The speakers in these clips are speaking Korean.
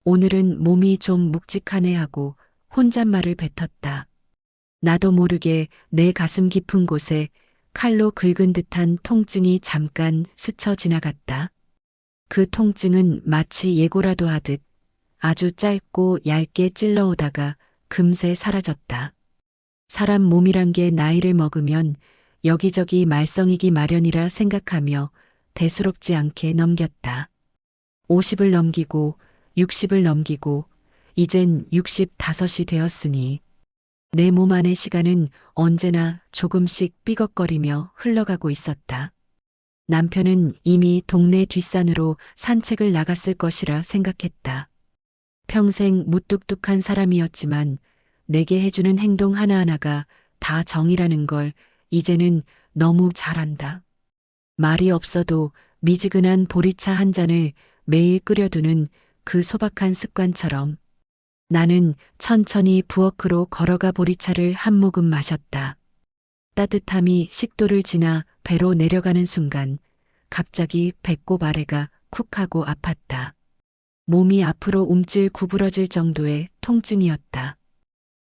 오늘은 몸이 좀 묵직하네 하고 혼잣말을 뱉었다. 나도 모르게 내 가슴 깊은 곳에 칼로 긁은 듯한 통증이 잠깐 스쳐 지나갔다. 그 통증은 마치 예고라도 하듯 아주 짧고 얇게 찔러오다가 금세 사라졌다. 사람 몸이란 게 나이를 먹으면 여기저기 말썽이기 마련이라 생각하며 대수롭지 않게 넘겼다. 50을 넘기고 60을 넘기고 이젠 65이 되었으니 내 몸 안의 시간은 언제나 조금씩 삐걱거리며 흘러가고 있었다. 남편은 이미 동네 뒷산으로 산책을 나갔을 것이라 생각했다. 평생 무뚝뚝한 사람이었지만 내게 해주는 행동 하나하나가 다 정이라는 걸 이제는 너무 잘 안다. 말이 없어도 미지근한 보리차 한 잔을 매일 끓여두는 그 소박한 습관처럼 나는 천천히 부엌으로 걸어가 보리차를 한 모금 마셨다. 따뜻함이 식도를 지나 배로 내려가는 순간 갑자기 배꼽 아래가 쿡 하고 아팠다. 몸이 앞으로 움찔 구부러질 정도의 통증이었다.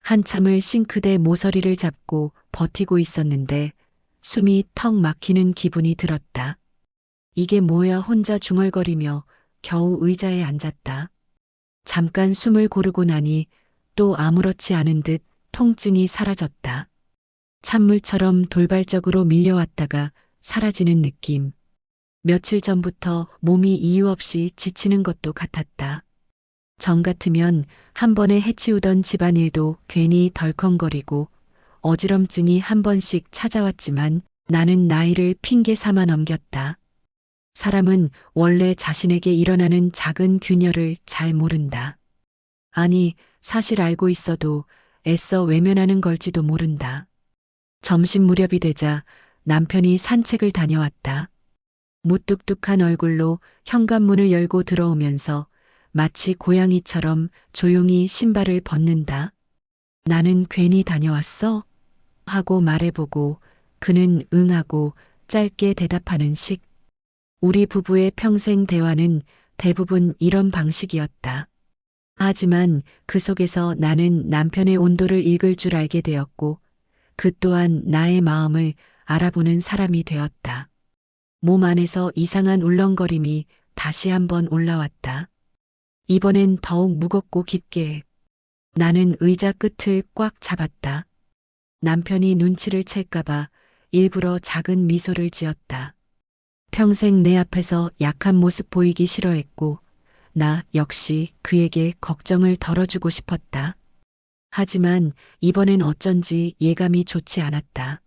한참을 싱크대 모서리를 잡고 버티고 있었는데 숨이 턱 막히는 기분이 들었다. 이게 뭐야 혼자 중얼거리며 겨우 의자에 앉았다. 잠깐 숨을 고르고 나니 또 아무렇지 않은 듯 통증이 사라졌다. 찬물처럼 돌발적으로 밀려왔다가 사라지는 느낌. 며칠 전부터 몸이 이유 없이 지치는 것도 같았다. 정 같으면 한 번에 해치우던 집안일도 괜히 덜컹거리고 어지럼증이 한 번씩 찾아왔지만 나는 나이를 핑계 삼아 넘겼다. 사람은 원래 자신에게 일어나는 작은 균열을 잘 모른다. 아니, 사실 알고 있어도 애써 외면하는 걸지도 모른다. 점심 무렵이 되자 남편이 산책을 다녀왔다. 무뚝뚝한 얼굴로 현관문을 열고 들어오면서 마치 고양이처럼 조용히 신발을 벗는다. 나는 괜히 다녀왔어? 하고 말해보고 그는 응하고 짧게 대답하는 식. 우리 부부의 평생 대화는 대부분 이런 방식이었다. 하지만 그 속에서 나는 남편의 온도를 읽을 줄 알게 되었고 그 또한 나의 마음을 알아보는 사람이 되었다. 몸 안에서 이상한 울렁거림이 다시 한번 올라왔다. 이번엔 더욱 무겁고 깊게. 나는 의자 끝을 꽉 잡았다. 남편이 눈치를 챌까봐 일부러 작은 미소를 지었다. 평생 내 앞에서 약한 모습 보이기 싫어했고 나 역시 그에게 걱정을 덜어주고 싶었다. 하지만 이번엔 어쩐지 예감이 좋지 않았다.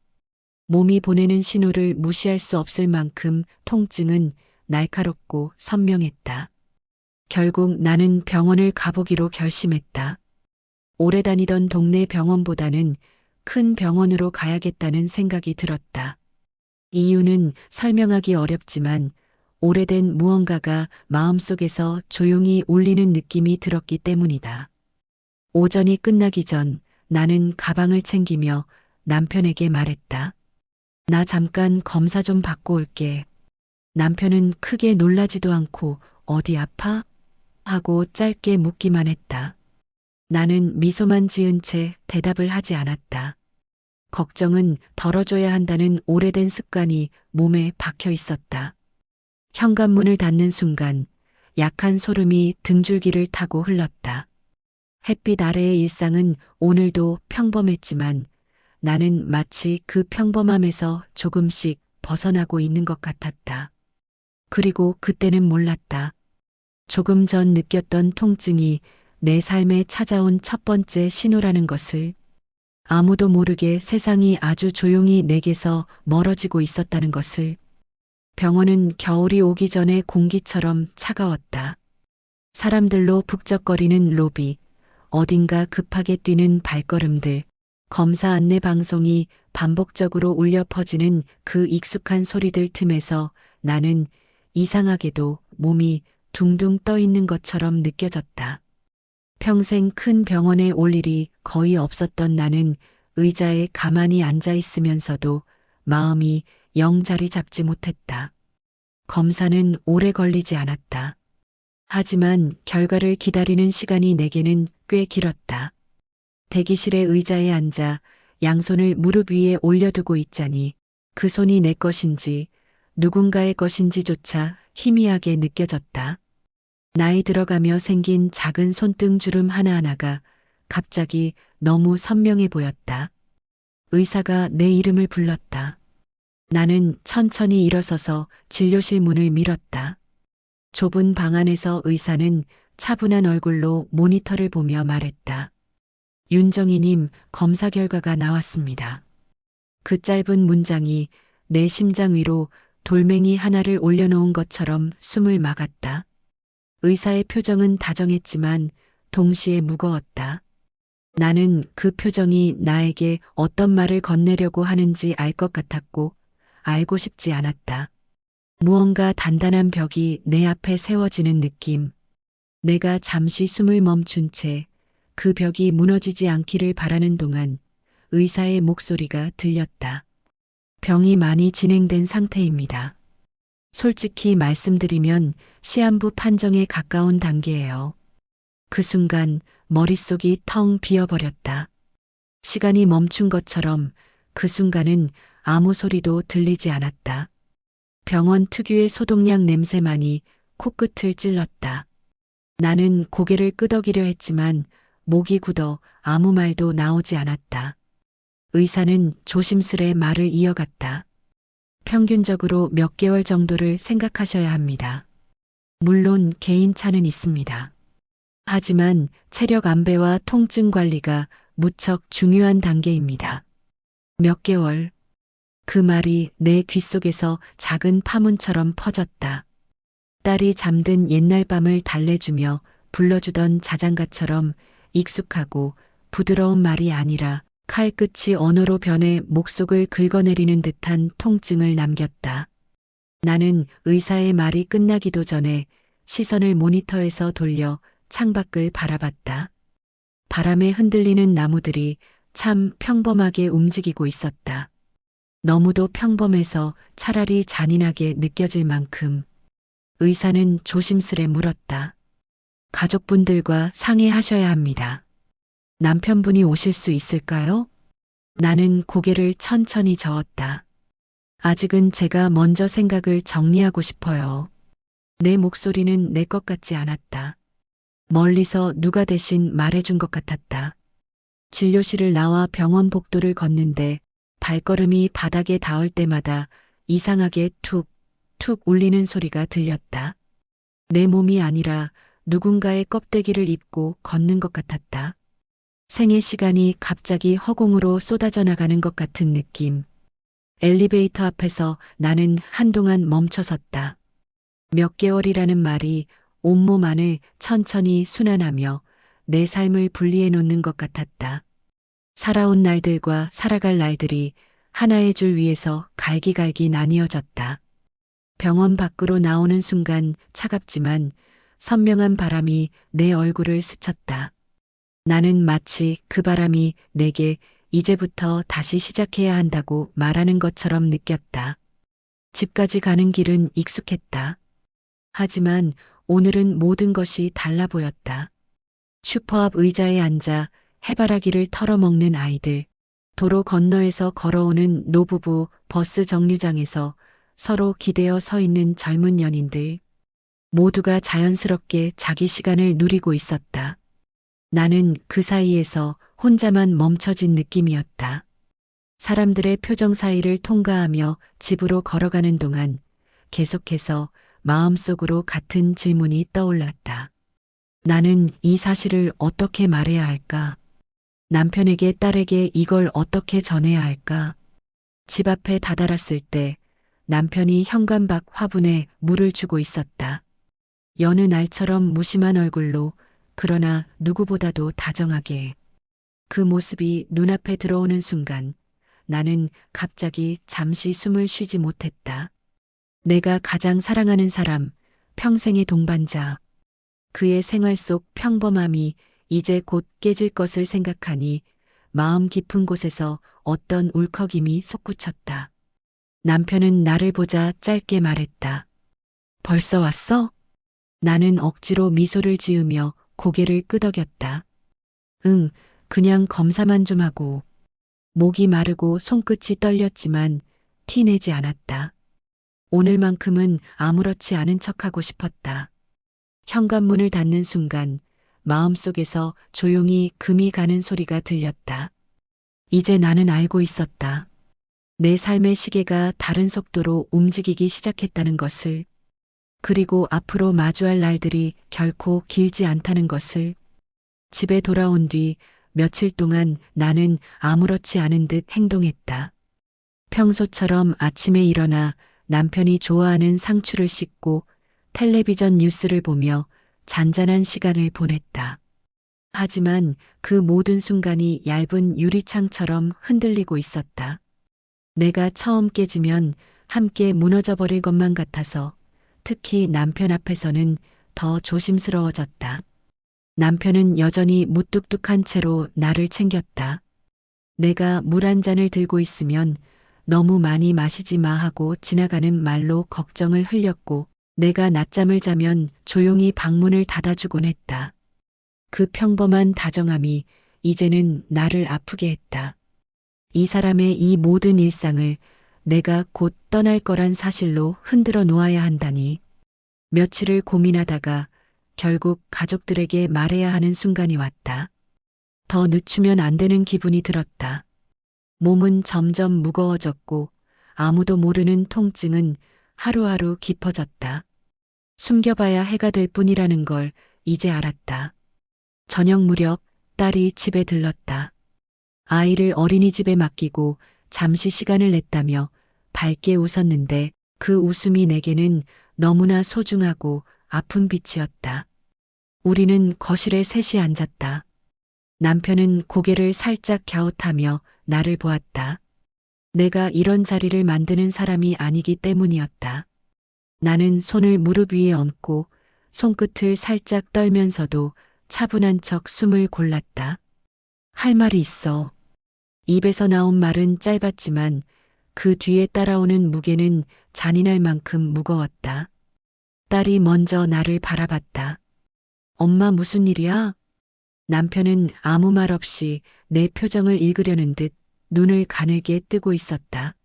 몸이 보내는 신호를 무시할 수 없을 만큼 통증은 날카롭고 선명했다. 결국 나는 병원을 가보기로 결심했다. 오래 다니던 동네 병원보다는 큰 병원으로 가야겠다는 생각이 들었다. 이유는 설명하기 어렵지만 오래된 무언가가 마음속에서 조용히 울리는 느낌이 들었기 때문이다. 오전이 끝나기 전 나는 가방을 챙기며 남편에게 말했다. 나 잠깐 검사 좀 받고 올게. 남편은 크게 놀라지도 않고 어디 아파? 하고 짧게 묻기만 했다. 나는 미소만 지은 채 대답을 하지 않았다. 걱정은 덜어줘야 한다는 오래된 습관이 몸에 박혀 있었다. 현관문을 닫는 순간 약한 소름이 등줄기를 타고 흘렀다. 햇빛 아래의 일상은 오늘도 평범했지만 나는 마치 그 평범함에서 조금씩 벗어나고 있는 것 같았다. 그리고 그때는 몰랐다. 조금 전 느꼈던 통증이 내 삶에 찾아온 첫 번째 신호라는 것을, 아무도 모르게 세상이 아주 조용히 내게서 멀어지고 있었다는 것을. 병원은 겨울이 오기 전에 공기처럼 차가웠다. 사람들로 북적거리는 로비, 어딘가 급하게 뛰는 발걸음들, 검사 안내 방송이 반복적으로 울려 퍼지는 그 익숙한 소리들 틈에서 나는 이상하게도 몸이 둥둥 떠 있는 것처럼 느껴졌다. 평생 큰 병원에 올 일이 거의 없었던 나는 의자에 가만히 앉아 있으면서도 마음이 영 자리 잡지 못했다. 검사는 오래 걸리지 않았다. 하지만 결과를 기다리는 시간이 내게는 꽤 길었다. 대기실의 의자에 앉아 양손을 무릎 위에 올려두고 있자니 그 손이 내 것인지 누군가의 것인지조차 희미하게 느껴졌다. 나이 들어가며 생긴 작은 손등주름 하나하나가 갑자기 너무 선명해 보였다. 의사가 내 이름을 불렀다. 나는 천천히 일어서서 진료실 문을 밀었다. 좁은 방 안에서 의사는 차분한 얼굴로 모니터를 보며 말했다. 윤정희님, 검사 결과가 나왔습니다. 그 짧은 문장이 내 심장 위로 돌멩이 하나를 올려놓은 것처럼 숨을 막았다. 의사의 표정은 다정했지만 동시에 무거웠다. 나는 그 표정이 나에게 어떤 말을 건네려고 하는지 알 것 같았고 알고 싶지 않았다. 무언가 단단한 벽이 내 앞에 세워지는 느낌. 내가 잠시 숨을 멈춘 채 그 벽이 무너지지 않기를 바라는 동안 의사의 목소리가 들렸다. 병이 많이 진행된 상태입니다. 솔직히 말씀드리면 시한부 판정에 가까운 단계예요. 그 순간 머릿속이 텅 비어버렸다. 시간이 멈춘 것처럼 그 순간은 아무 소리도 들리지 않았다. 병원 특유의 소독약 냄새만이 코끝을 찔렀다. 나는 고개를 끄덕이려 했지만 목이 굳어 아무 말도 나오지 않았다. 의사는 조심스레 말을 이어갔다. 평균적으로 몇 개월 정도를 생각하셔야 합니다. 물론 개인차는 있습니다. 하지만 체력 안배와 통증 관리가 무척 중요한 단계입니다. 몇 개월. 그 말이 내 귓속에서 작은 파문처럼 퍼졌다. 딸이 잠든 옛날 밤을 달래주며 불러주던 자장가처럼 익숙하고 부드러운 말이 아니라 칼끝이 언어로 변해 목속을 긁어내리는 듯한 통증을 남겼다. 나는 의사의 말이 끝나기도 전에 시선을 모니터에서 돌려 창밖을 바라봤다. 바람에 흔들리는 나무들이 참 평범하게 움직이고 있었다. 너무도 평범해서 차라리 잔인하게 느껴질 만큼. 의사는 조심스레 물었다. 가족분들과 상의하셔야 합니다. 남편분이 오실 수 있을까요? 나는 고개를 천천히 저었다. 아직은 제가 먼저 생각을 정리하고 싶어요. 내 목소리는 내 것 같지 않았다. 멀리서 누가 대신 말해준 것 같았다. 진료실을 나와 병원 복도를 걷는데 발걸음이 바닥에 닿을 때마다 이상하게 툭, 툭 울리는 소리가 들렸다. 내 몸이 아니라 누군가의 껍데기를 입고 걷는 것 같았다. 생의 시간이 갑자기 허공으로 쏟아져 나가는 것 같은 느낌. 엘리베이터 앞에서 나는 한동안 멈춰섰다. 몇 개월이라는 말이 온몸 안을 천천히 순환하며 내 삶을 분리해 놓는 것 같았다. 살아온 날들과 살아갈 날들이 하나의 줄 위에서 갈기갈기 나뉘어졌다. 병원 밖으로 나오는 순간 차갑지만 선명한 바람이 내 얼굴을 스쳤다. 나는 마치 그 바람이 내게 이제부터 다시 시작해야 한다고 말하는 것처럼 느꼈다. 집까지 가는 길은 익숙했다. 하지만 오늘은 모든 것이 달라 보였다. 슈퍼 앞 의자에 앉아 해바라기를 털어먹는 아이들, 도로 건너에서 걸어오는 노부부, 버스 정류장에서 서로 기대어 서 있는 젊은 연인들, 모두가 자연스럽게 자기 시간을 누리고 있었다. 나는 그 사이에서 혼자만 멈춰진 느낌이었다. 사람들의 표정 사이를 통과하며 집으로 걸어가는 동안 계속해서 마음속으로 같은 질문이 떠올랐다. 나는 이 사실을 어떻게 말해야 할까? 남편에게, 딸에게 이걸 어떻게 전해야 할까? 집 앞에 다다랐을 때 남편이 현관밖 화분에 물을 주고 있었다. 여느 날처럼 무심한 얼굴로, 그러나 누구보다도 다정하게. 그 모습이 눈앞에 들어오는 순간 나는 갑자기 잠시 숨을 쉬지 못했다. 내가 가장 사랑하는 사람, 평생의 동반자. 그의 생활 속 평범함이 이제 곧 깨질 것을 생각하니 마음 깊은 곳에서 어떤 울컥임이 솟구쳤다. 남편은 나를 보자 짧게 말했다. 벌써 왔어? 나는 억지로 미소를 지으며 고개를 끄덕였다. 응, 그냥 검사만 좀 하고. 목이 마르고 손끝이 떨렸지만 티내지 않았다. 오늘만큼은 아무렇지 않은 척하고 싶었다. 현관문을 닫는 순간 마음속에서 조용히 금이 가는 소리가 들렸다. 이제 나는 알고 있었다. 내 삶의 시계가 다른 속도로 움직이기 시작했다는 것을, 그리고 앞으로 마주할 날들이 결코 길지 않다는 것을. 집에 돌아온 뒤 며칠 동안 나는 아무렇지 않은 듯 행동했다. 평소처럼 아침에 일어나 남편이 좋아하는 상추를 씻고 텔레비전 뉴스를 보며 잔잔한 시간을 보냈다. 하지만 그 모든 순간이 얇은 유리창처럼 흔들리고 있었다. 내가 처음 깨지면 함께 무너져 버릴 것만 같아서 특히 남편 앞에서는 더 조심스러워졌다. 남편은 여전히 무뚝뚝한 채로 나를 챙겼다. 내가 물 한 잔을 들고 있으면 너무 많이 마시지 마 하고 지나가는 말로 걱정을 흘렸고, 내가 낮잠을 자면 조용히 방문을 닫아주곤 했다. 그 평범한 다정함이 이제는 나를 아프게 했다. 이 사람의 이 모든 일상을 내가 곧 떠날 거란 사실로 흔들어 놓아야 한다니. 며칠을 고민하다가 결국 가족들에게 말해야 하는 순간이 왔다. 더 늦추면 안 되는 기분이 들었다. 몸은 점점 무거워졌고 아무도 모르는 통증은 하루하루 깊어졌다. 숨겨봐야 해가 될 뿐이라는 걸 이제 알았다. 저녁 무렵 딸이 집에 들렀다. 아이를 어린이집에 맡기고 잠시 시간을 냈다며 밝게 웃었는데 그 웃음이 내게는 너무나 소중하고 아픈 빛이었다. 우리는 거실에 셋이 앉았다. 남편은 고개를 살짝 갸웃하며 나를 보았다. 내가 이런 자리를 만드는 사람이 아니기 때문이었다. 나는 손을 무릎 위에 얹고 손끝을 살짝 떨면서도 차분한 척 숨을 골랐다. 할 말이 있어. 입에서 나온 말은 짧았지만 그 뒤에 따라오는 무게는 잔인할 만큼 무거웠다. 딸이 먼저 나를 바라봤다. 엄마 무슨 일이야? 남편은 아무 말 없이 내 표정을 읽으려는 듯 눈을 가늘게 뜨고 있었다.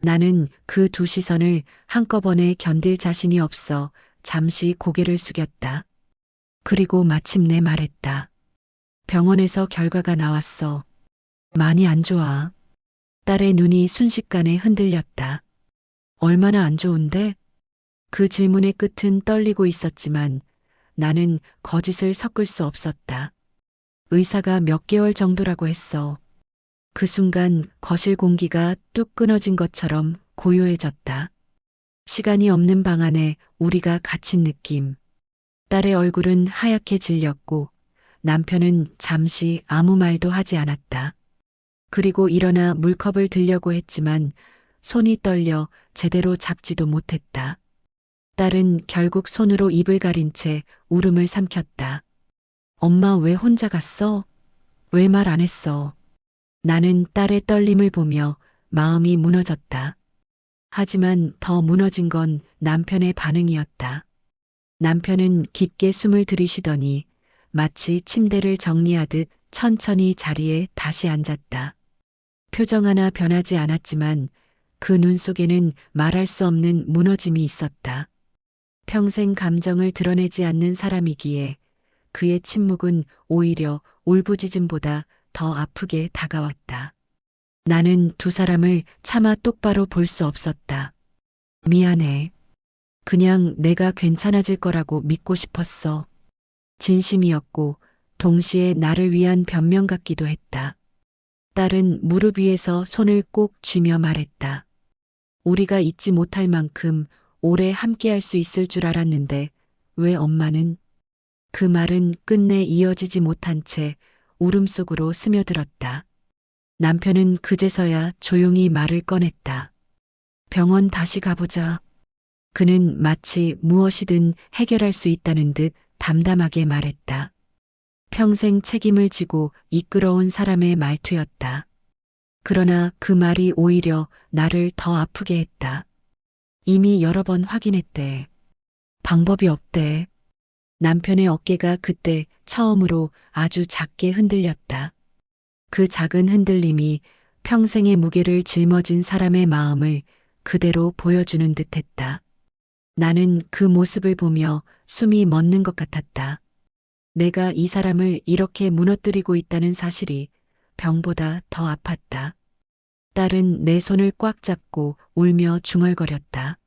나는 그 두 시선을 한꺼번에 견딜 자신이 없어 잠시 고개를 숙였다. 그리고 마침내 말했다. 병원에서 결과가 나왔어. 많이 안 좋아. 딸의 눈이 순식간에 흔들렸다. 얼마나 안 좋은데? 그 질문의 끝은 떨리고 있었지만 나는 거짓을 섞을 수 없었다. 의사가 몇 개월 정도라고 했어. 그 순간 거실 공기가 뚝 끊어진 것처럼 고요해졌다. 시간이 없는 방 안에 우리가 갇힌 느낌. 딸의 얼굴은 하얗게 질렸고 남편은 잠시 아무 말도 하지 않았다. 그리고 일어나 물컵을 들려고 했지만 손이 떨려 제대로 잡지도 못했다. 딸은 결국 손으로 입을 가린 채 울음을 삼켰다. 엄마 왜 혼자 갔어? 왜 말 안 했어? 나는 딸의 떨림을 보며 마음이 무너졌다. 하지만 더 무너진 건 남편의 반응이었다. 남편은 깊게 숨을 들이쉬더니 마치 침대를 정리하듯 천천히 자리에 다시 앉았다. 표정 하나 변하지 않았지만 그 눈 속에는 말할 수 없는 무너짐이 있었다. 평생 감정을 드러내지 않는 사람이기에 그의 침묵은 오히려 울부짖음보다 더 아프게 다가왔다. 나는 두 사람을 차마 똑바로 볼 수 없었다. 미안해. 그냥 내가 괜찮아질 거라고 믿고 싶었어. 진심이었고 동시에 나를 위한 변명 같기도 했다. 딸은 무릎 위에서 손을 꼭 쥐며 말했다. 우리가 잊지 못할 만큼 오래 함께할 수 있을 줄 알았는데 왜 엄마는? 그 말은 끝내 이어지지 못한 채 울음 속으로 스며들었다. 남편은 그제서야 조용히 말을 꺼냈다. 병원 다시 가보자. 그는 마치 무엇이든 해결할 수 있다는 듯 담담하게 말했다. 평생 책임을 지고 이끌어온 사람의 말투였다. 그러나 그 말이 오히려 나를 더 아프게 했다. 이미 여러 번 확인했대. 방법이 없대. 남편의 어깨가 그때 처음으로 아주 작게 흔들렸다. 그 작은 흔들림이 평생의 무게를 짊어진 사람의 마음을 그대로 보여주는 듯했다. 나는 그 모습을 보며 숨이 멎는 것 같았다. 내가 이 사람을 이렇게 무너뜨리고 있다는 사실이 병보다 더 아팠다. 딸은 내 손을 꽉 잡고 울며 중얼거렸다.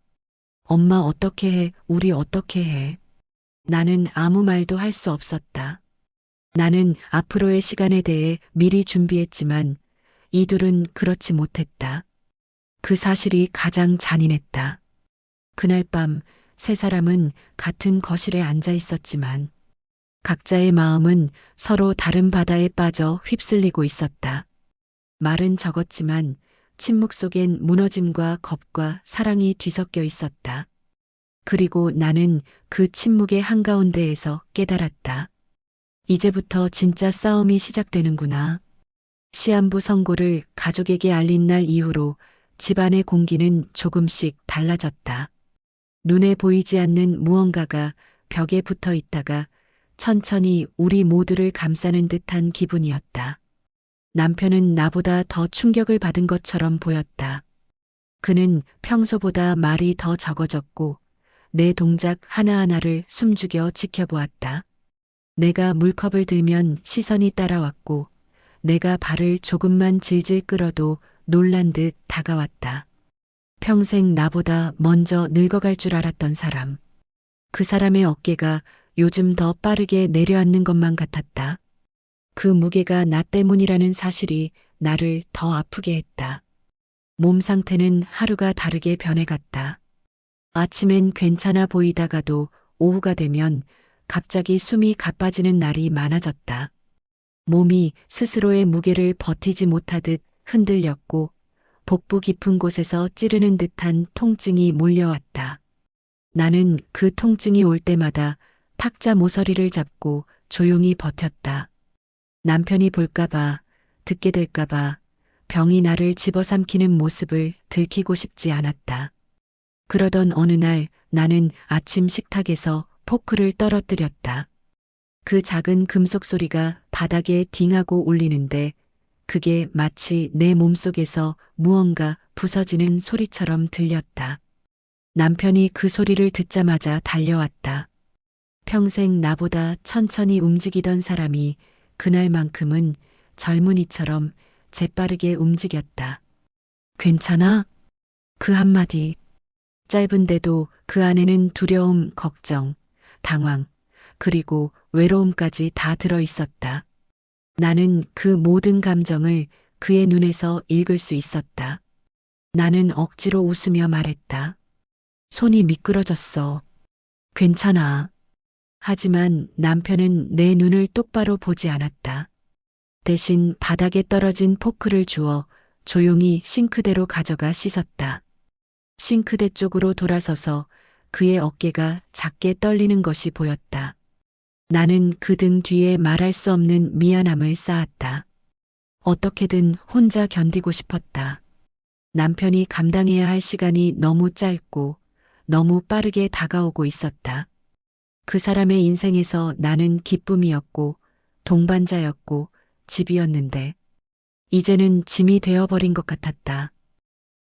엄마 어떻게 해? 우리 어떻게 해? 나는 아무 말도 할 수 없었다. 나는 앞으로의 시간에 대해 미리 준비했지만 이둘은 그렇지 못했다. 그 사실이 가장 잔인했다. 그날 밤 세 사람은 같은 거실에 앉아 있었지만 각자의 마음은 서로 다른 바다에 빠져 휩쓸리고 있었다. 말은 적었지만 침묵 속엔 무너짐과 겁과 사랑이 뒤섞여 있었다. 그리고 나는 그 침묵의 한가운데에서 깨달았다. 이제부터 진짜 싸움이 시작되는구나. 시한부 선고를 가족에게 알린 날 이후로 집안의 공기는 조금씩 달라졌다. 눈에 보이지 않는 무언가가 벽에 붙어 있다가 천천히 우리 모두를 감싸는 듯한 기분이었다. 남편은 나보다 더 충격을 받은 것처럼 보였다. 그는 평소보다 말이 더 적어졌고 내 동작 하나하나를 숨죽여 지켜보았다. 내가 물컵을 들면 시선이 따라왔고 내가 발을 조금만 질질 끌어도 놀란 듯 다가왔다. 평생 나보다 먼저 늙어갈 줄 알았던 사람. 그 사람의 어깨가 요즘 더 빠르게 내려앉는 것만 같았다. 그 무게가 나 때문이라는 사실이 나를 더 아프게 했다. 몸 상태는 하루가 다르게 변해갔다. 아침엔 괜찮아 보이다가도 오후가 되면 갑자기 숨이 가빠지는 날이 많아졌다. 몸이 스스로의 무게를 버티지 못하듯 흔들렸고 복부 깊은 곳에서 찌르는 듯한 통증이 몰려왔다. 나는 그 통증이 올 때마다 탁자 모서리를 잡고 조용히 버텼다. 남편이 볼까봐, 듣게 될까봐 병이 나를 집어삼키는 모습을 들키고 싶지 않았다. 그러던 어느 날 나는 아침 식탁에서 포크를 떨어뜨렸다. 그 작은 금속 소리가 바닥에 딩하고 울리는데 그게 마치 내 몸속에서 무언가 부서지는 소리처럼 들렸다. 남편이 그 소리를 듣자마자 달려왔다. 평생 나보다 천천히 움직이던 사람이 그날만큼은 젊은이처럼 재빠르게 움직였다. 괜찮아? 그 한마디. 짧은데도 그 안에는 두려움, 걱정, 당황, 그리고 외로움까지 다 들어 있었다. 나는 그 모든 감정을 그의 눈에서 읽을 수 있었다. 나는 억지로 웃으며 말했다. 손이 미끄러졌어. 괜찮아. 하지만 남편은 내 눈을 똑바로 보지 않았다. 대신 바닥에 떨어진 포크를 주워 조용히 싱크대로 가져가 씻었다. 싱크대 쪽으로 돌아서서 그의 어깨가 작게 떨리는 것이 보였다. 나는 그 등 뒤에 말할 수 없는 미안함을 쌓았다. 어떻게든 혼자 견디고 싶었다. 남편이 감당해야 할 시간이 너무 짧고 너무 빠르게 다가오고 있었다. 그 사람의 인생에서 나는 기쁨이었고 동반자였고 집이었는데 이제는 짐이 되어버린 것 같았다.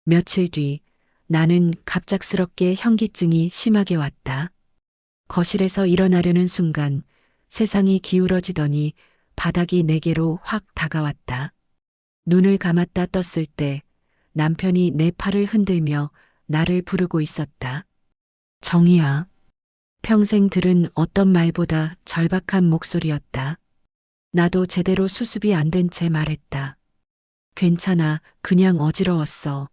며칠 뒤 나는 갑작스럽게 현기증이 심하게 왔다. 거실에서 일어나려는 순간 세상이 기울어지더니 바닥이 내게로 확 다가왔다. 눈을 감았다 떴을 때 남편이 내 팔을 흔들며 나를 부르고 있었다. 정희야. 평생 들은 어떤 말보다 절박한 목소리였다. 나도 제대로 수습이 안 된 채 말했다. 괜찮아, 그냥 어지러웠어.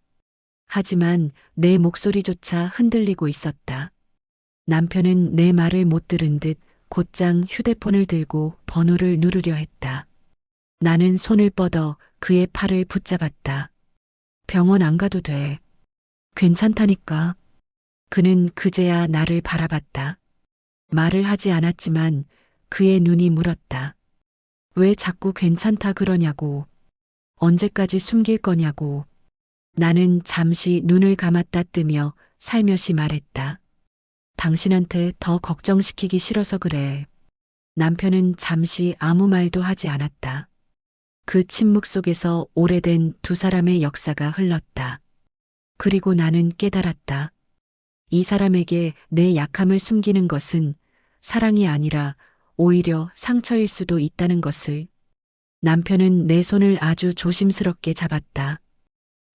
하지만 내 목소리조차 흔들리고 있었다. 남편은 내 말을 못 들은 듯 곧장 휴대폰을 들고 번호를 누르려 했다. 나는 손을 뻗어 그의 팔을 붙잡았다. 병원 안 가도 돼. 괜찮다니까. 그는 그제야 나를 바라봤다. 말을 하지 않았지만 그의 눈이 물었다. 왜 자꾸 괜찮다 그러냐고. 언제까지 숨길 거냐고. 나는 잠시 눈을 감았다 뜨며 살며시 말했다. 당신한테 더 걱정시키기 싫어서 그래. 남편은 잠시 아무 말도 하지 않았다. 그 침묵 속에서 오래된 두 사람의 역사가 흘렀다. 그리고 나는 깨달았다. 이 사람에게 내 약함을 숨기는 것은 사랑이 아니라 오히려 상처일 수도 있다는 것을. 남편은 내 손을 아주 조심스럽게 잡았다.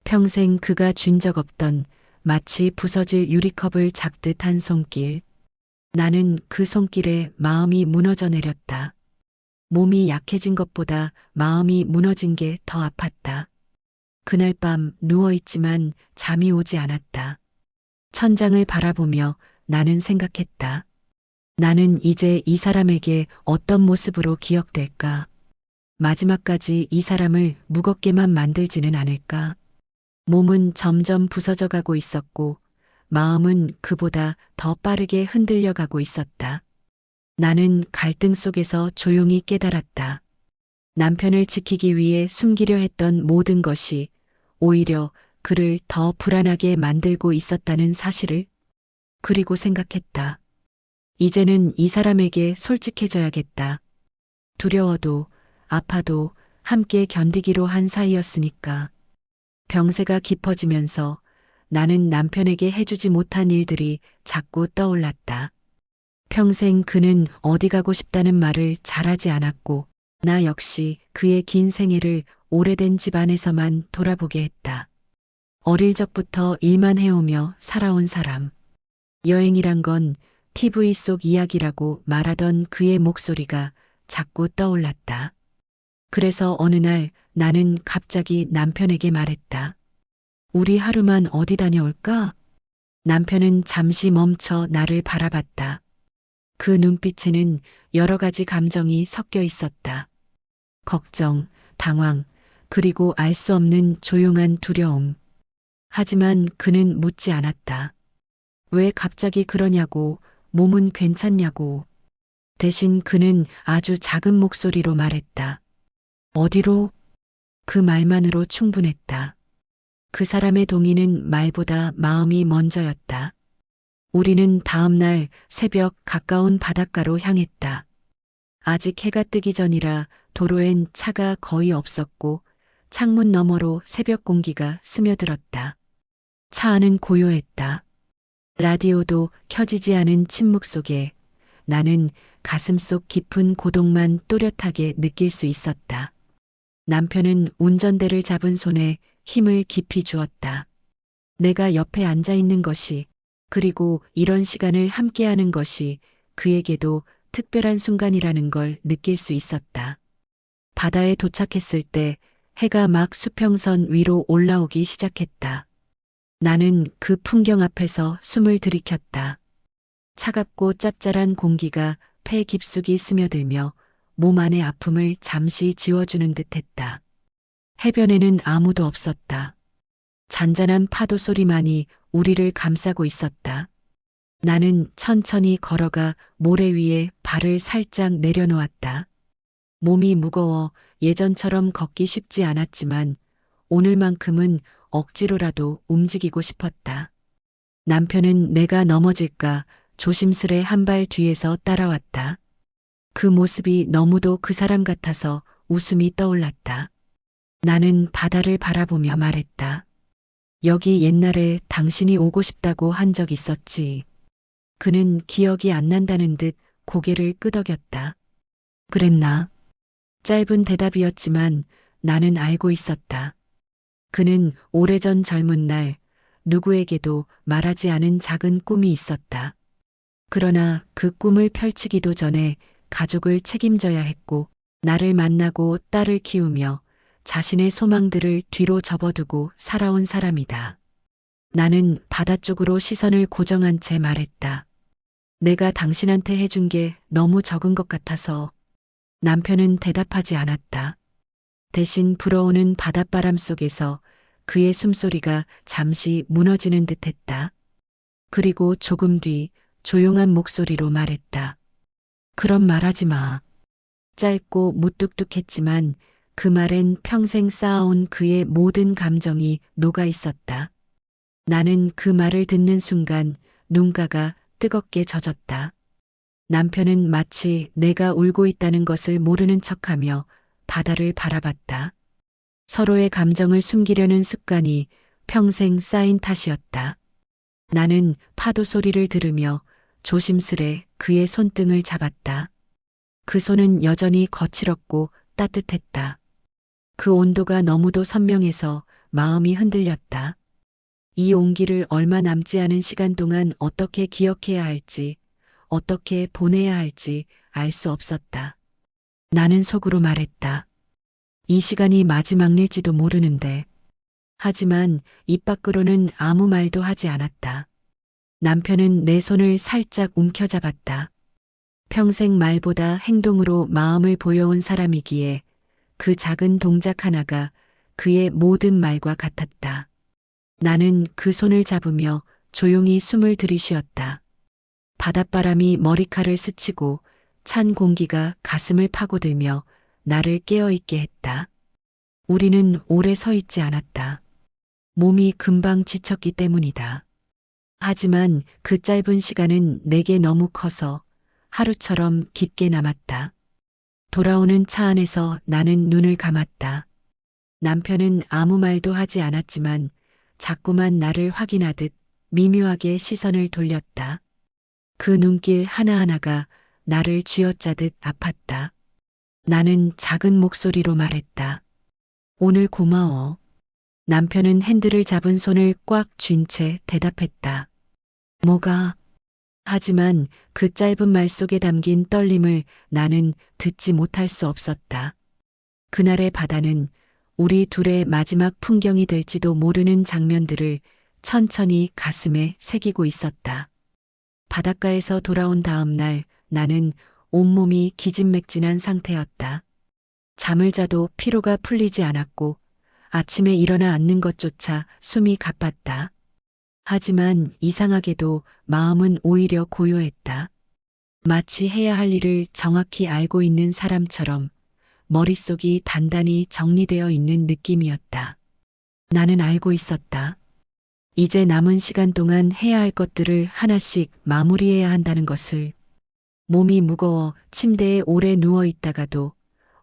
평생 그가 쥔 적 없던 마치 부서질 유리컵을 잡듯 한 손길. 나는 그 손길에 마음이 무너져 내렸다. 몸이 약해진 것보다 마음이 무너진 게 더 아팠다. 그날 밤 누워있지만 잠이 오지 않았다. 천장을 바라보며 나는 생각했다. 나는 이제 이 사람에게 어떤 모습으로 기억될까? 마지막까지 이 사람을 무겁게만 만들지는 않을까? 몸은 점점 부서져 가고 있었고 마음은 그보다 더 빠르게 흔들려 가고 있었다. 나는 갈등 속에서 조용히 깨달았다. 남편을 지키기 위해 숨기려 했던 모든 것이 오히려 그를 더 불안하게 만들고 있었다는 사실을. 그리고 생각했다. 이제는 이 사람에게 솔직해져야겠다. 두려워도 아파도 함께 견디기로 한 사이였으니까. 병세가 깊어지면서 나는 남편에게 해주지 못한 일들이 자꾸 떠올랐다. 평생 그는 어디 가고 싶다는 말을 잘하지 않았고 나 역시 그의 긴 생애를 오래된 집 안에서만 돌아보게 했다. 어릴 적부터 일만 해오며 살아온 사람. 여행이란 건 TV 속 이야기라고 말하던 그의 목소리가 자꾸 떠올랐다. 그래서 어느 날 나는 갑자기 남편에게 말했다. 우리 하루만 어디 다녀올까? 남편은 잠시 멈춰 나를 바라봤다. 그 눈빛에는 여러 가지 감정이 섞여 있었다. 걱정, 당황, 그리고 알 수 없는 조용한 두려움. 하지만 그는 묻지 않았다. 왜 갑자기 그러냐고, 몸은 괜찮냐고. 대신 그는 아주 작은 목소리로 말했다. 어디로? 그 말만으로 충분했다. 그 사람의 동의는 말보다 마음이 먼저였다. 우리는 다음 날 새벽 가까운 바닷가로 향했다. 아직 해가 뜨기 전이라 도로엔 차가 거의 없었고 창문 너머로 새벽 공기가 스며들었다. 차 안은 고요했다. 라디오도 켜지지 않은 침묵 속에 나는 가슴속 깊은 고독만 또렷하게 느낄 수 있었다. 남편은 운전대를 잡은 손에 힘을 깊이 주었다. 내가 옆에 앉아 있는 것이, 그리고 이런 시간을 함께하는 것이 그에게도 특별한 순간이라는 걸 느낄 수 있었다. 바다에 도착했을 때 해가 막 수평선 위로 올라오기 시작했다. 나는 그 풍경 앞에서 숨을 들이켰다. 차갑고 짭짤한 공기가 폐 깊숙이 스며들며 몸 안의 아픔을 잠시 지워주는 듯했다. 해변에는 아무도 없었다. 잔잔한 파도 소리만이 우리를 감싸고 있었다. 나는 천천히 걸어가 모래 위에 발을 살짝 내려놓았다. 몸이 무거워 예전처럼 걷기 쉽지 않았지만 오늘만큼은 억지로라도 움직이고 싶었다. 남편은 내가 넘어질까 조심스레 한 발 뒤에서 따라왔다. 그 모습이 너무도 그 사람 같아서 웃음이 떠올랐다. 나는 바다를 바라보며 말했다. 여기 옛날에 당신이 오고 싶다고 한 적 있었지. 그는 기억이 안 난다는 듯 고개를 끄덕였다. 그랬나? 짧은 대답이었지만 나는 알고 있었다. 그는 오래전 젊은 날 누구에게도 말하지 않은 작은 꿈이 있었다. 그러나 그 꿈을 펼치기도 전에 가족을 책임져야 했고 나를 만나고 딸을 키우며 자신의 소망들을 뒤로 접어두고 살아온 사람이다. 나는 바다 쪽으로 시선을 고정한 채 말했다. 내가 당신한테 해준 게 너무 적은 것 같아서. 남편은 대답하지 않았다. 대신 불어오는 바닷바람 속에서 그의 숨소리가 잠시 무너지는 듯했다. 그리고 조금 뒤 조용한 목소리로 말했다. 그런 말하지 마. 짧고 무뚝뚝했지만 그 말엔 평생 쌓아온 그의 모든 감정이 녹아 있었다. 나는 그 말을 듣는 순간 눈가가 뜨겁게 젖었다. 남편은 마치 내가 울고 있다는 것을 모르는 척하며 바다를 바라봤다. 서로의 감정을 숨기려는 습관이 평생 쌓인 탓이었다. 나는 파도 소리를 들으며 조심스레 그의 손등을 잡았다. 그 손은 여전히 거칠었고 따뜻했다. 그 온도가 너무도 선명해서 마음이 흔들렸다. 이 온기를 얼마 남지 않은 시간 동안 어떻게 기억해야 할지, 어떻게 보내야 할지 알 수 없었다. 나는 속으로 말했다. 이 시간이 마지막일지도 모르는데. 하지만 입 밖으로는 아무 말도 하지 않았다. 남편은 내 손을 살짝 움켜잡았다. 평생 말보다 행동으로 마음을 보여온 사람이기에 그 작은 동작 하나가 그의 모든 말과 같았다. 나는 그 손을 잡으며 조용히 숨을 들이쉬었다. 바닷바람이 머리카락을 스치고 찬 공기가 가슴을 파고들며 나를 깨어있게 했다. 우리는 오래 서 있지 않았다. 몸이 금방 지쳤기 때문이다. 하지만 그 짧은 시간은 내게 너무 커서 하루처럼 깊게 남았다. 돌아오는 차 안에서 나는 눈을 감았다. 남편은 아무 말도 하지 않았지만 자꾸만 나를 확인하듯 미묘하게 시선을 돌렸다. 그 눈길 하나하나가 나를 쥐어짜듯 아팠다. 나는 작은 목소리로 말했다. 오늘 고마워. 남편은 핸들을 잡은 손을 꽉 쥔 채 대답했다. 뭐가? 하지만 그 짧은 말 속에 담긴 떨림을 나는 듣지 못할 수 없었다. 그날의 바다는 우리 둘의 마지막 풍경이 될지도 모르는 장면들을 천천히 가슴에 새기고 있었다. 바닷가에서 돌아온 다음 날 나는 온몸이 기진맥진한 상태였다. 잠을 자도 피로가 풀리지 않았고 아침에 일어나 앉는 것조차 숨이 가빴다. 하지만 이상하게도 마음은 오히려 고요했다. 마치 해야 할 일을 정확히 알고 있는 사람처럼 머릿속이 단단히 정리되어 있는 느낌이었다. 나는 알고 있었다. 이제 남은 시간 동안 해야 할 것들을 하나씩 마무리해야 한다는 것을. 몸이 무거워 침대에 오래 누워 있다가도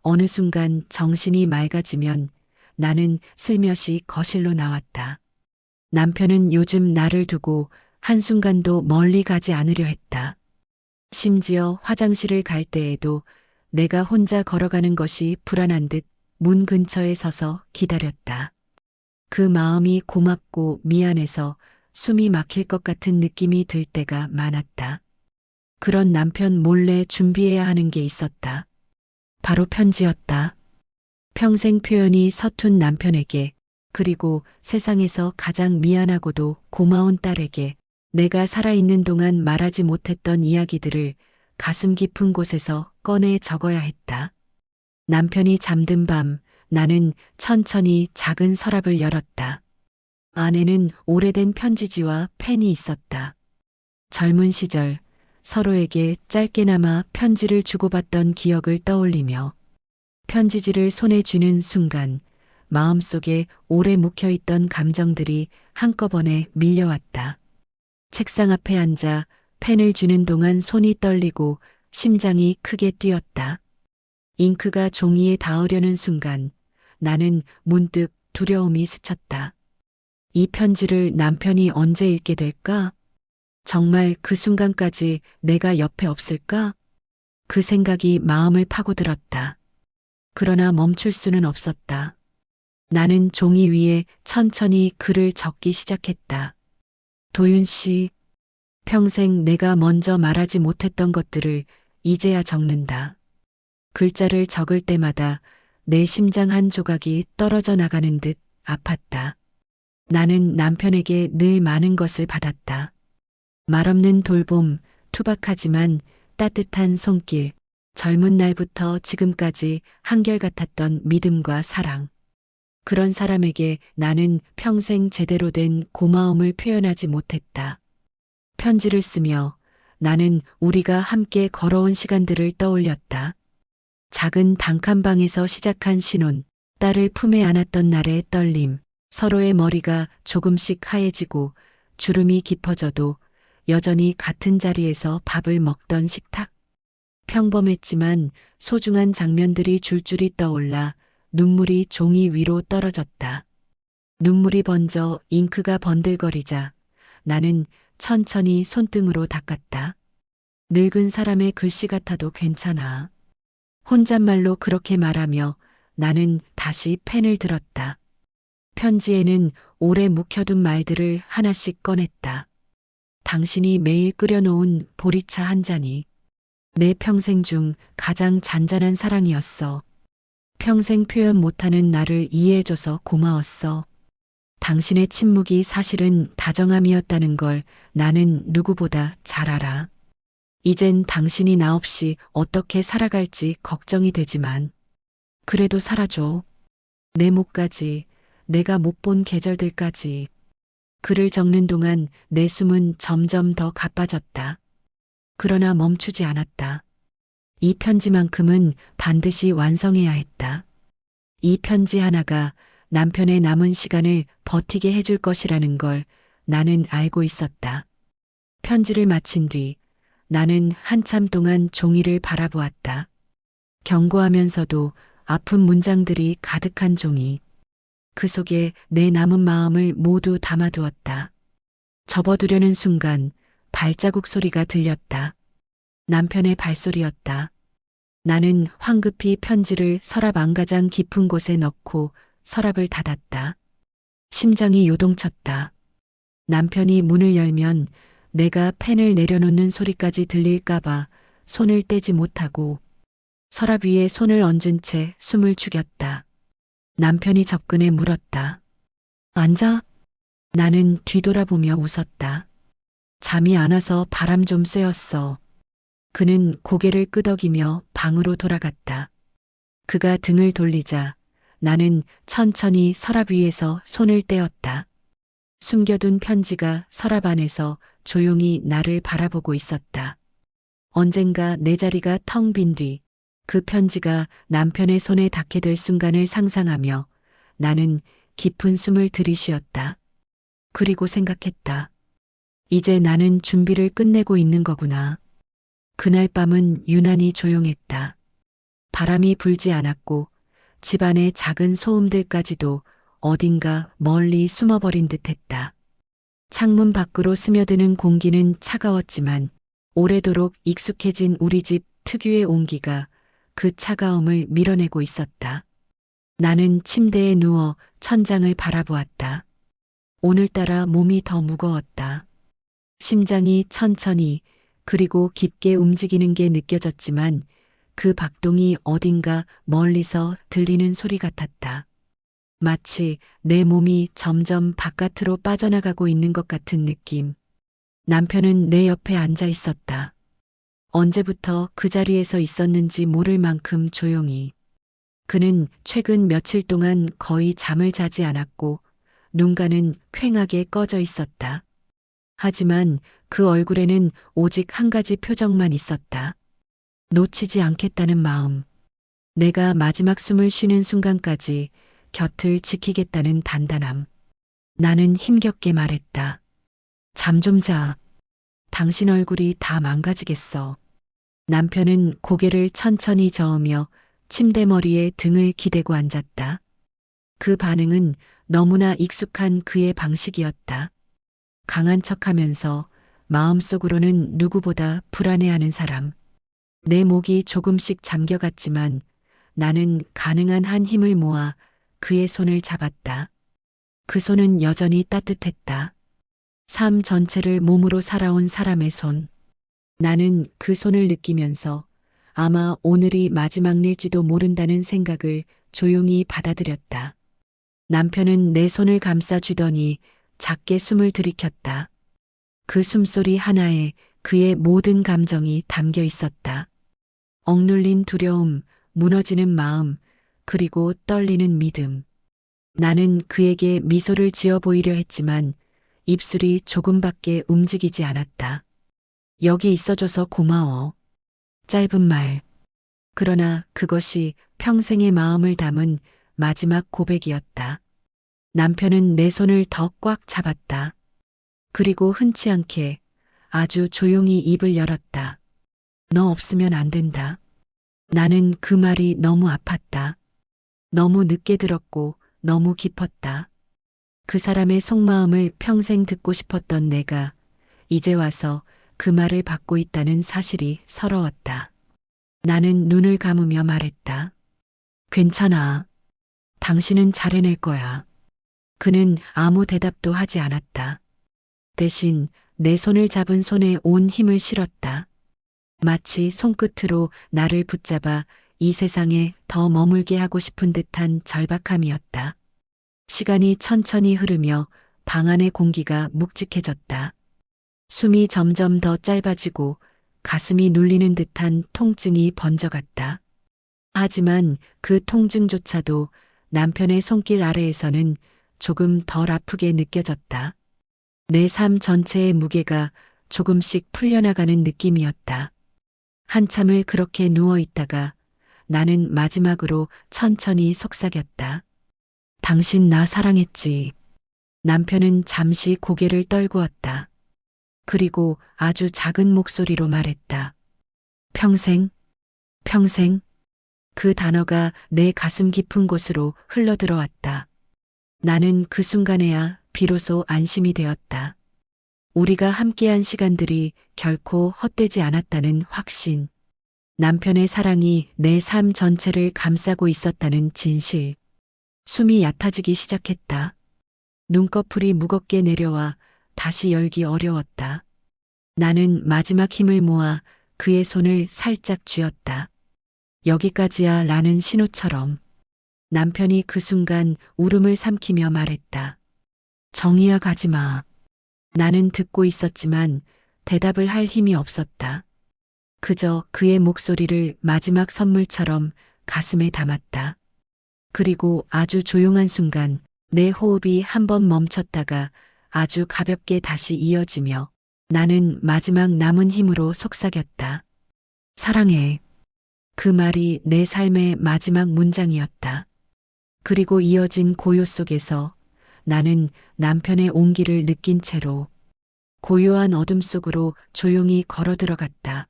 어느 순간 정신이 맑아지면 나는 슬며시 거실로 나왔다. 남편은 요즘 나를 두고 한순간도 멀리 가지 않으려 했다. 심지어 화장실을 갈 때에도 내가 혼자 걸어가는 것이 불안한 듯 문 근처에 서서 기다렸다. 그 마음이 고맙고 미안해서 숨이 막힐 것 같은 느낌이 들 때가 많았다. 그런 남편 몰래 준비해야 하는 게 있었다. 바로 편지였다. 평생 표현이 서툰 남편에게, 그리고 세상에서 가장 미안하고도 고마운 딸에게 내가 살아있는 동안 말하지 못했던 이야기들을 가슴 깊은 곳에서 꺼내 적어야 했다. 남편이 잠든 밤 나는 천천히 작은 서랍을 열었다. 안에는 오래된 편지지와 펜이 있었다. 젊은 시절 서로에게 짧게나마 편지를 주고받던 기억을 떠올리며 편지지를 손에 쥐는 순간 마음속에 오래 묵혀있던 감정들이 한꺼번에 밀려왔다. 책상 앞에 앉아 펜을 쥐는 동안 손이 떨리고 심장이 크게 뛰었다. 잉크가 종이에 닿으려는 순간 나는 문득 두려움이 스쳤다. 이 편지를 남편이 언제 읽게 될까? 정말 그 순간까지 내가 옆에 없을까? 그 생각이 마음을 파고들었다. 그러나 멈출 수는 없었다. 나는 종이 위에 천천히 글을 적기 시작했다. 도윤 씨, 평생 내가 먼저 말하지 못했던 것들을 이제야 적는다. 글자를 적을 때마다 내 심장 한 조각이 떨어져 나가는 듯 아팠다. 나는 남편에게 늘 많은 것을 받았다. 말없는 돌봄, 투박하지만 따뜻한 손길, 젊은 날부터 지금까지 한결같았던 믿음과 사랑. 그런 사람에게 나는 평생 제대로 된 고마움을 표현하지 못했다. 편지를 쓰며 나는 우리가 함께 걸어온 시간들을 떠올렸다. 작은 단칸방에서 시작한 신혼, 딸을 품에 안았던 날의 떨림, 서로의 머리가 조금씩 하얘지고 주름이 깊어져도 여전히 같은 자리에서 밥을 먹던 식탁. 평범했지만 소중한 장면들이 줄줄이 떠올라 눈물이 종이 위로 떨어졌다. 눈물이 번져 잉크가 번들거리자 나는 천천히 손등으로 닦았다. 늙은 사람의 글씨 같아도 괜찮아. 혼잣말로 그렇게 말하며 나는 다시 펜을 들었다. 편지에는 오래 묵혀둔 말들을 하나씩 꺼냈다. 당신이 매일 끓여놓은 보리차 한 잔이 내 평생 중 가장 잔잔한 사랑이었어. 평생 표현 못하는 나를 이해해줘서 고마웠어. 당신의 침묵이 사실은 다정함이었다는 걸 나는 누구보다 잘 알아. 이젠 당신이 나 없이 어떻게 살아갈지 걱정이 되지만 그래도 살아줘. 내 목까지, 내가 못 본 계절들까지. 글을 적는 동안 내 숨은 점점 더 가빠졌다. 그러나 멈추지 않았다. 이 편지만큼은 반드시 완성해야 했다. 이 편지 하나가 남편의 남은 시간을 버티게 해줄 것이라는 걸 나는 알고 있었다. 편지를 마친 뒤 나는 한참 동안 종이를 바라보았다. 견고하면서도 아픈 문장들이 가득한 종이. 그 속에 내 남은 마음을 모두 담아두었다. 접어두려는 순간 발자국 소리가 들렸다. 남편의 발소리였다. 나는 황급히 편지를 서랍 안가장 깊은 곳에 넣고 서랍을 닫았다. 심장이 요동쳤다. 남편이 문을 열면 내가 펜을 내려놓는 소리까지 들릴까봐 손을 떼지 못하고 서랍 위에 손을 얹은 채 숨을 죽였다. 남편이 접근해 물었다. 앉아? 나는 뒤돌아보며 웃었다. 잠이 안 와서 바람 좀 쐬었어. 그는 고개를 끄덕이며 방으로 돌아갔다. 그가 등을 돌리자 나는 천천히 서랍 위에서 손을 떼었다. 숨겨둔 편지가 서랍 안에서 조용히 나를 바라보고 있었다. 언젠가 내 자리가 텅 빈 뒤 그 편지가 남편의 손에 닿게 될 순간을 상상하며 나는 깊은 숨을 들이쉬었다. 그리고 생각했다. 이제 나는 준비를 끝내고 있는 거구나. 그날 밤은 유난히 조용했다. 바람이 불지 않았고 집안의 작은 소음들까지도 어딘가 멀리 숨어버린 듯했다. 창문 밖으로 스며드는 공기는 차가웠지만 오래도록 익숙해진 우리 집 특유의 온기가 그 차가움을 밀어내고 있었다. 나는 침대에 누워 천장을 바라보았다. 오늘따라 몸이 더 무거웠다. 심장이 천천히 그리고 깊게 움직이는 게 느껴졌지만 그 박동이 어딘가 멀리서 들리는 소리 같았다. 마치 내 몸이 점점 바깥으로 빠져나가고 있는 것 같은 느낌. 남편은 내 옆에 앉아 있었다. 언제부터 그 자리에서 있었는지 모를 만큼 조용히. 그는 최근 며칠 동안 거의 잠을 자지 않았고 눈가는 퀭하게 꺼져 있었다. 하지만 그 얼굴에는 오직 한 가지 표정만 있었다. 놓치지 않겠다는 마음. 내가 마지막 숨을 쉬는 순간까지 곁을 지키겠다는 단단함. 나는 힘겹게 말했다. 잠 좀 자. 당신 얼굴이 다 망가지겠어. 남편은 고개를 천천히 저으며 침대머리에 등을 기대고 앉았다. 그 반응은 너무나 익숙한 그의 방식이었다. 강한 척하면서 마음속으로는 누구보다 불안해하는 사람. 내 목이 조금씩 잠겨갔지만 나는 가능한 한 힘을 모아 그의 손을 잡았다. 그 손은 여전히 따뜻했다. 삶 전체를 몸으로 살아온 사람의 손. 나는 그 손을 느끼면서 아마 오늘이 마지막 일지도 모른다는 생각을 조용히 받아들였다. 남편은 내 손을 감싸주더니 작게 숨을 들이켰다. 그 숨소리 하나에 그의 모든 감정이 담겨 있었다. 억눌린 두려움, 무너지는 마음, 그리고 떨리는 믿음. 나는 그에게 미소를 지어 보이려 했지만 입술이 조금밖에 움직이지 않았다. 여기 있어줘서 고마워. 짧은 말. 그러나 그것이 평생의 마음을 담은 마지막 고백이었다. 남편은 내 손을 더 꽉 잡았다. 그리고 흔치 않게 아주 조용히 입을 열었다. 너 없으면 안 된다. 나는 그 말이 너무 아팠다. 너무 늦게 들었고 너무 깊었다. 그 사람의 속마음을 평생 듣고 싶었던 내가 이제 와서 그 말을 받고 있다는 사실이 서러웠다. 나는 눈을 감으며 말했다. 괜찮아. 당신은 잘 해낼 거야. 그는 아무 대답도 하지 않았다. 대신 내 손을 잡은 손에 온 힘을 실었다. 마치 손끝으로 나를 붙잡아 이 세상에 더 머물게 하고 싶은 듯한 절박함이었다. 시간이 천천히 흐르며 방 안의 공기가 묵직해졌다. 숨이 점점 더 짧아지고 가슴이 눌리는 듯한 통증이 번져갔다. 하지만 그 통증조차도 남편의 손길 아래에서는 조금 덜 아프게 느껴졌다. 내 삶 전체의 무게가 조금씩 풀려나가는 느낌이었다. 한참을 그렇게 누워 있다가 나는 마지막으로 천천히 속삭였다. 당신 나 사랑했지. 남편은 잠시 고개를 떨구었다. 그리고 아주 작은 목소리로 말했다. 평생, 평생. 그 단어가 내 가슴 깊은 곳으로 흘러들어왔다. 나는 그 순간에야 비로소 안심이 되었다. 우리가 함께한 시간들이 결코 헛되지 않았다는 확신. 남편의 사랑이 내 삶 전체를 감싸고 있었다는 진실. 숨이 얕아지기 시작했다. 눈꺼풀이 무겁게 내려와 다시 열기 어려웠다. 나는 마지막 힘을 모아 그의 손을 살짝 쥐었다. 여기까지야 라는 신호처럼. 남편이 그 순간 울음을 삼키며 말했다. 정희야 가지 마. 나는 듣고 있었지만 대답을 할 힘이 없었다. 그저 그의 목소리를 마지막 선물처럼 가슴에 담았다. 그리고 아주 조용한 순간 내 호흡이 한 번 멈췄다가 아주 가볍게 다시 이어지며 나는 마지막 남은 힘으로 속삭였다. 사랑해. 그 말이 내 삶의 마지막 문장이었다. 그리고 이어진 고요 속에서 나는 남편의 온기를 느낀 채로 고요한 어둠 속으로 조용히 걸어 들어갔다.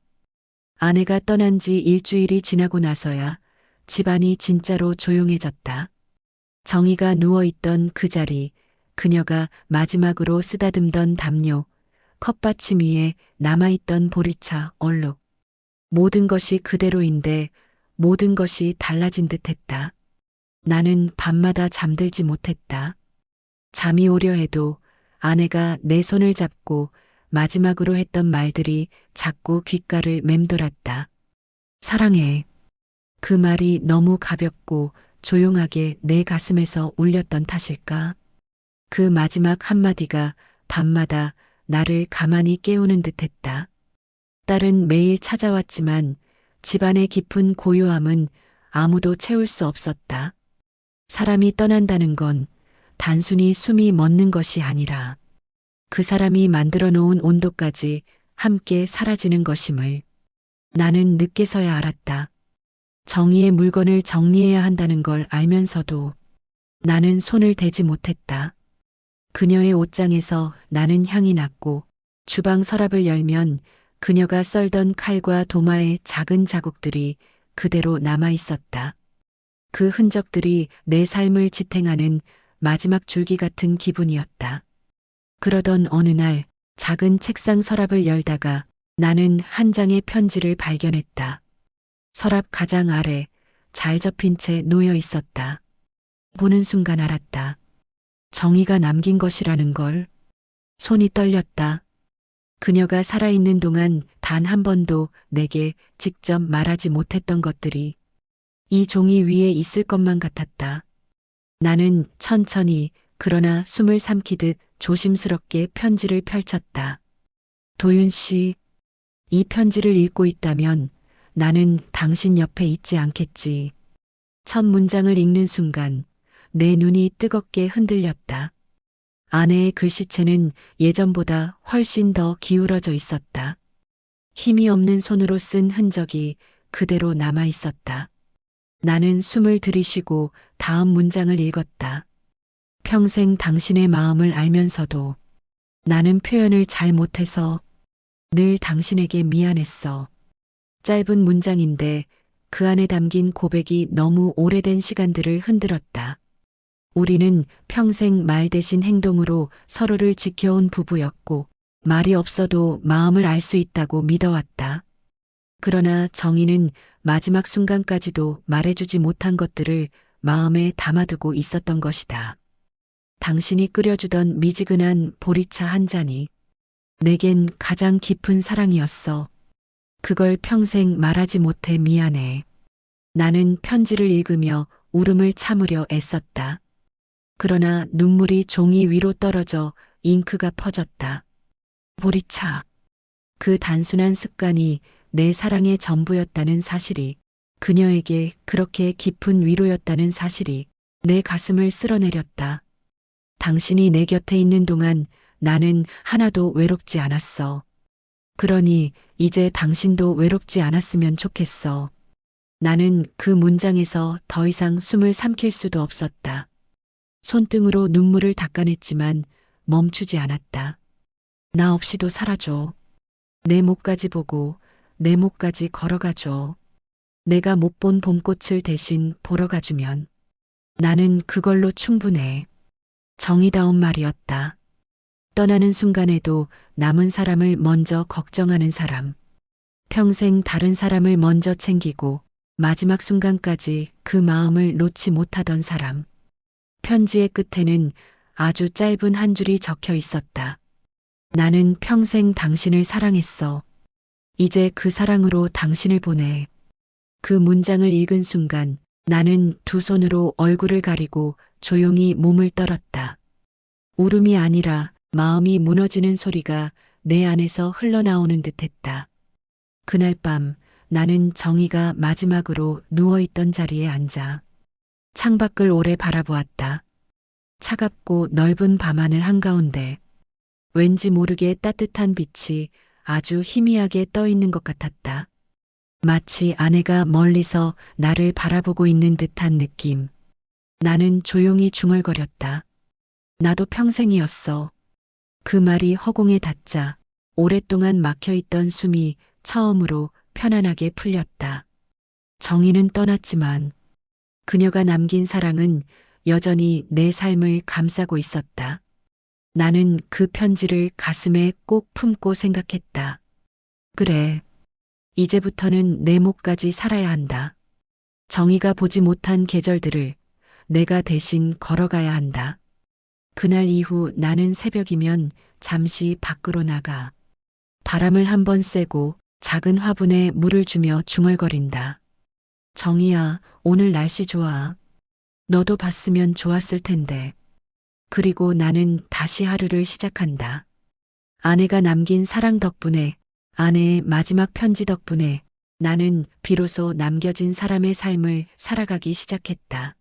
아내가 떠난 지 일주일이 지나고 나서야 집안이 진짜로 조용해졌다. 정희가 누워있던 그 자리, 그녀가 마지막으로 쓰다듬던 담요, 컵받침 위에 남아있던 보리차 얼룩. 모든 것이 그대로인데 모든 것이 달라진 듯했다. 나는 밤마다 잠들지 못했다. 잠이 오려 해도 아내가 내 손을 잡고 마지막으로 했던 말들이 자꾸 귓가를 맴돌았다. 사랑해. 그 말이 너무 가볍고 조용하게 내 가슴에서 울렸던 탓일까? 그 마지막 한마디가 밤마다 나를 가만히 깨우는 듯했다. 딸은 매일 찾아왔지만 집안의 깊은 고요함은 아무도 채울 수 없었다. 사람이 떠난다는 건 단순히 숨이 멎는 것이 아니라 그 사람이 만들어 놓은 온도까지 함께 사라지는 것임을 나는 늦게서야 알았다. 정의의 물건을 정리해야 한다는 걸 알면서도 나는 손을 대지 못했다. 그녀의 옷장에서 나는 향이 났고 주방 서랍을 열면 그녀가 썰던 칼과 도마의 작은 자국들이 그대로 남아 있었다. 그 흔적들이 내 삶을 지탱하는 마지막 줄기 같은 기분이었다. 그러던 어느 날 작은 책상 서랍을 열다가 나는 한 장의 편지를 발견했다. 서랍 가장 아래 잘 접힌 채 놓여 있었다. 보는 순간 알았다. 정희가 남긴 것이라는 걸. 손이 떨렸다. 그녀가 살아있는 동안 단 한 번도 내게 직접 말하지 못했던 것들이 이 종이 위에 있을 것만 같았다. 나는 천천히 그러나 숨을 삼키듯 조심스럽게 편지를 펼쳤다. 도윤 씨, 이 편지를 읽고 있다면 나는 당신 옆에 있지 않겠지. 첫 문장을 읽는 순간 내 눈이 뜨겁게 흔들렸다. 아내의 글씨체는 예전보다 훨씬 더 기울어져 있었다. 힘이 없는 손으로 쓴 흔적이 그대로 남아 있었다. 나는 숨을 들이쉬고 다음 문장을 읽었다. 평생 당신의 마음을 알면서도 나는 표현을 잘 못해서 늘 당신에게 미안했어. 짧은 문장인데 그 안에 담긴 고백이 너무 오래된 시간들을 흔들었다. 우리는 평생 말 대신 행동으로 서로를 지켜온 부부였고, 말이 없어도 마음을 알 수 있다고 믿어왔다. 그러나 정희는 마지막 순간까지도 말해주지 못한 것들을 마음에 담아두고 있었던 것이다. 당신이 끓여주던 미지근한 보리차 한 잔이 내겐 가장 깊은 사랑이었어. 그걸 평생 말하지 못해 미안해. 나는 편지를 읽으며 울음을 참으려 애썼다. 그러나 눈물이 종이 위로 떨어져 잉크가 퍼졌다. 보리차. 그 단순한 습관이 내 사랑의 전부였다는 사실이, 그녀에게 그렇게 깊은 위로였다는 사실이 내 가슴을 쓸어내렸다. 당신이 내 곁에 있는 동안 나는 하나도 외롭지 않았어. 그러니 이제 당신도 외롭지 않았으면 좋겠어. 나는 그 문장에서 더 이상 숨을 삼킬 수도 없었다. 손등으로 눈물을 닦아냈지만 멈추지 않았다. 나 없이도 살아줘. 내 목까지 보고 내 목까지 걸어가줘. 내가 못 본 봄꽃을 대신 보러 가주면 나는 그걸로 충분해. 정의다운 말이었다. 떠나는 순간에도 남은 사람을 먼저 걱정하는 사람. 평생 다른 사람을 먼저 챙기고 마지막 순간까지 그 마음을 놓지 못하던 사람. 편지의 끝에는 아주 짧은 한 줄이 적혀 있었다. 나는 평생 당신을 사랑했어. 이제 그 사랑으로 당신을 보내. 그 문장을 읽은 순간 나는 두 손으로 얼굴을 가리고 조용히 몸을 떨었다. 울음이 아니라 마음이 무너지는 소리가 내 안에서 흘러나오는 듯했다. 그날 밤 나는 정희가 마지막으로 누워있던 자리에 앉아 창밖을 오래 바라보았다. 차갑고 넓은 밤하늘 한가운데 왠지 모르게 따뜻한 빛이 아주 희미하게 떠 있는 것 같았다. 마치 아내가 멀리서 나를 바라보고 있는 듯한 느낌. 나는 조용히 중얼거렸다. 나도 평생이었어. 그 말이 허공에 닿자 오랫동안 막혀있던 숨이 처음으로 편안하게 풀렸다. 정희는 떠났지만 그녀가 남긴 사랑은 여전히 내 삶을 감싸고 있었다. 나는 그 편지를 가슴에 꼭 품고 생각했다. 그래. 이제부터는 내 몫까지 살아야 한다. 정희가 보지 못한 계절들을 내가 대신 걸어가야 한다. 그날 이후 나는 새벽이면 잠시 밖으로 나가 바람을 한번 쐬고 작은 화분에 물을 주며 중얼거린다. 정희야, 오늘 날씨 좋아. 너도 봤으면 좋았을 텐데. 그리고 나는 다시 하루를 시작한다. 아내가 남긴 사랑 덕분에, 아내의 마지막 편지 덕분에 나는 비로소 남겨진 사람의 삶을 살아가기 시작했다.